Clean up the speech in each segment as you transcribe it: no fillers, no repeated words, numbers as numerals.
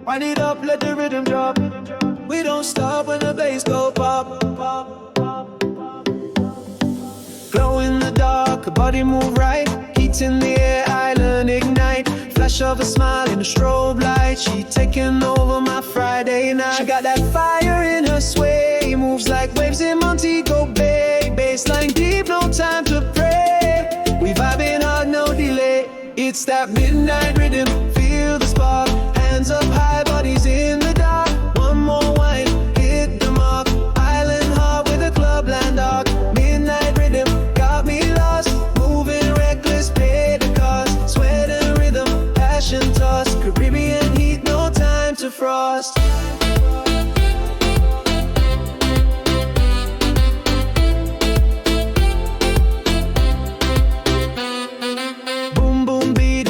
Wind it up, let the rhythm drop. We don't stop when the bass go pop. Glow in the dark, body move right. Heat in the air, island ignite. Flash of a smile in the strobe light. She taking over my Friday night. She got that fire in her sway. Moves like waves in Montego Bay. Bassline deep, no time to pray. We vibing hard, no delay. It's that midnight rhythm, feel the spark. Hands up high, bodies in the dark. One more wine, hit the mark. Island hard with a clubland dark. Midnight rhythm, got me lost. Moving reckless, pay the cost. Sweat and rhythm, passion toss. Caribbean heat, no time to frost.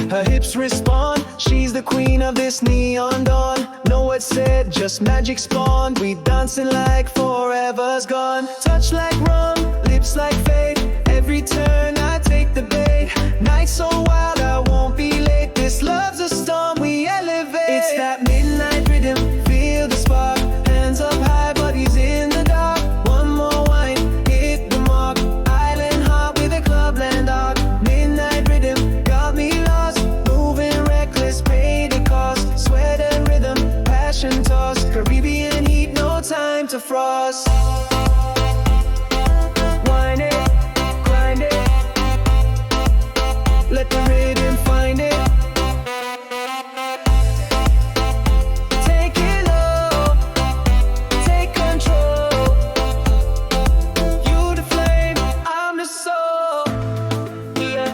Her hips respond, she's the queen of this neon dawn. No words said, just magic spawned. We dancing like forever's gone. Touch like rum, lips like fate. Every turn I take the bait. Night so wild, I won't be late. This love's a storm, we elevate. It's that midnight rhythm, feel the spark. Hands up high, bodies in the dark. One more wine, hit the mark. Island hot with a clubland dark. Midnight rhythm, got me lost. Pay the cost, sweat and rhythm, passion toss. Caribbean heat, no time to frost. Wind it, grind it. Let the rhythm find it. Take it low, take control. You the flame, I'm the soul. Yeah,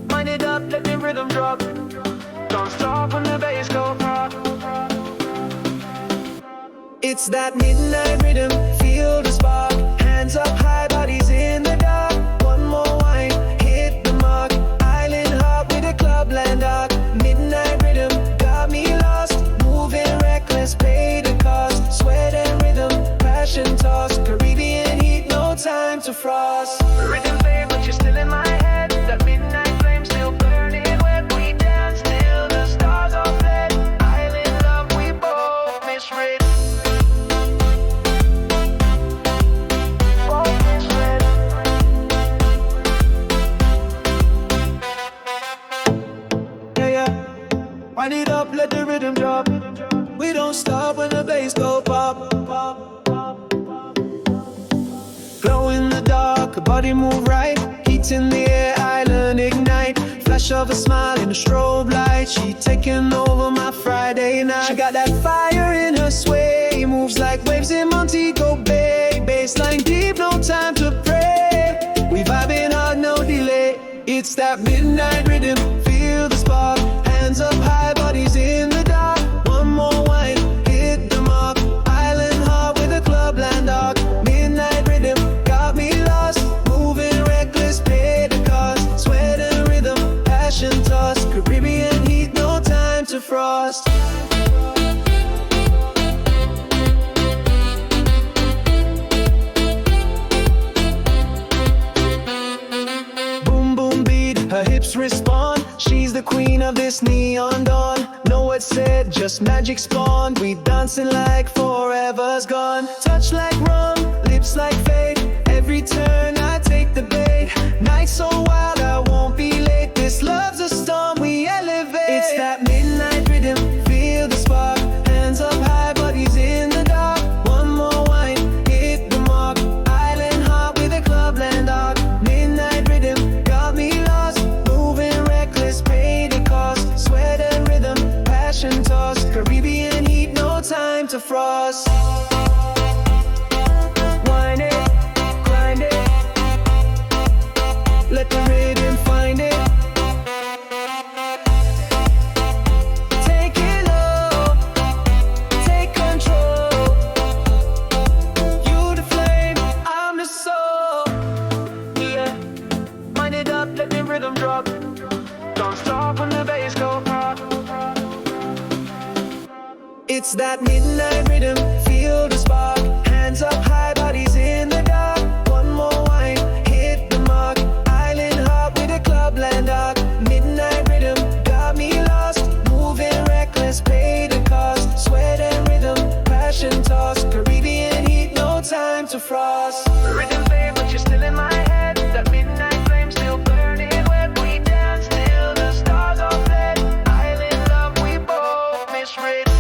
wind it up, let the rhythm drop. Don't stop when the bass go pop. It's that midnight rhythm, feel the spark. Hands up high, bodies in the dark. One more wine, hit the mark. Island hot with a clubland dark. Midnight rhythm, got me lost. Moving reckless, pay the cost. Sweat and rhythm, passion toss. Caribbean heat, no time to frost. Rhythm fade, but you're still in my head. That midnight flame still burning when we dance. Wind it up, let the rhythm drop. We don't stop when the bass go pop. Glow in the dark, body move right. Heat in the air, island ignite. Flash of a smile in the strobe light. She taking over my Friday night. She got that fire in her sway. Moves like waves in Montego Bay. Bassline deep, no time to pray. We vibing hard, no delay. It's that midnight rhythm, feel the spark. Hands up high, bodies in the dark. One more wine, hit the mark. Island hot with a clubland dark. Midnight rhythm, got me lost. Moving reckless, pay the cost. Sweat and rhythm, passion toss. Caribbean heat, no time to frost. Boom boom beat, her hips respond. She's the queen of this neon dawn. No words said, just magic spawned. We dancing like forever's gone. Touch like rum, lips like fate. Every turn I take the bait. Night so wild, I won't be late. This love's a storm, we elevate. It's that midnight rhythm, feel the spark. Hands up high, bodies in the dark. One more wine, hit the mark. Island hot with a clubland dark. Midnight rhythm, got me lost. Moving reckless, pay the cost. Sweat and rhythm, passion toss. Caribbean heat, no time to frost. Wind it, grind it. Let the rhythm find it. Take it low, take control. You the flame, I'm the soul. Yeah, wind it up, let the rhythm drop. Don't stop when the bass go pop. It's that midnight rhythm, feel the spark. Hands up high, bodies in the dark. One more wine, hit the mark. Island hot with a clubland dark. Midnight rhythm, got me lost. Moving reckless, pay the cost. to frost. Rhythm fade, but you're still in my head. That midnight flame still burning wet. We dance till the stars are fled. Island love, we both misread.